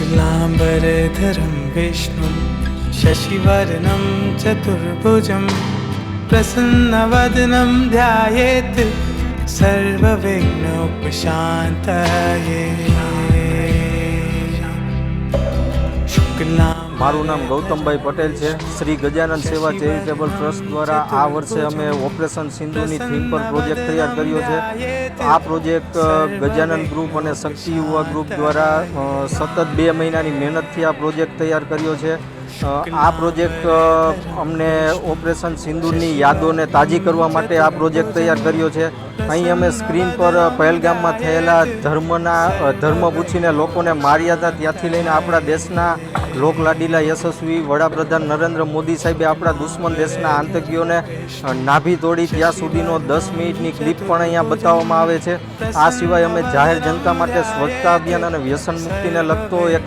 शुक्लांबरधरं विष्णुं शशिवर्णं चतुर्भुजं प्रसन्नवदनं ध्यायेत् सर्वविघ्नोपशान्तये। મારું નામ ગૌતમભાઈ પટેલ છે। શ્રી ગજાનન સેવા ચેરિટેબલ ટ્રસ્ટ દ્વારા આ વર્ષે અમે ઓપરેશન સિંધુની થીમ પર પ્રોજેક્ટ તૈયાર કર્યો છે। આ પ્રોજેક્ટ ગજાનન ગ્રુપ અને શક્તિ યુવા ગ્રુપ દ્વારા સતત 2 મહિનાની મહેનતથી આ પ્રોજેક્ટ તૈયાર કર્યો છે। આ પ્રોજેક્ટ અમને ઓપરેશન સિંદૂરની યાદોને તાજી કરવા માટે આ પ્રોજેક્ટ તૈયાર કર્યો છે। અહીં અમે સ્ક્રીન પર પહેલગામમાં થયેલા ધર્મ પૂછીને લોકોને માર્યા હતા ત્યાંથી લઈને આપણા દેશના લોકલાડીલા યશસ્વી વડાપ્રધાન નરેન્દ્ર મોદી સાહેબે આપણા દુશ્મન દેશના આતંકીઓને નાભી તોડી ત્યાં સુધીનો 10 મિનિટની ક્લિપ પણ અહીંયા બતાવવામાં આવે છે। આ સિવાય અમે જાહેર જનતા માટે સ્વચ્છતા અભિયાન અને વ્યસન મુક્તિને લગતો એક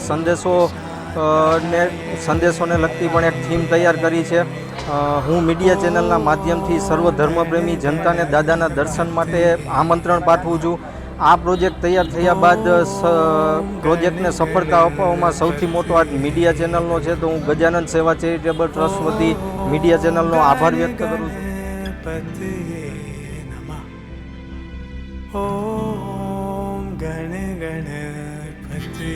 સંદેશોને લગતી પણ એક થીમ તૈયાર કરી છે। હું મીડિયા ચેનલના માધ્યમથી સર્વ ધર્મપ્રેમી જનતાને દાદાના દર્શન માટે આમંત્રણ પાઠવું છું। આ પ્રોજેક્ટ તૈયાર થયા બાદ પ્રોજેક્ટને સફળતા અપાવવામાં સૌથી મોટો આ મીડિયા ચેનલનો છે, તો હું ગજાનન સેવા ચેરિટેબલ ટ્રસ્ટ વતી મીડિયા ચેનલનો આભાર વ્યક્ત કરું છું। ઓમ ગણ ગણપતિ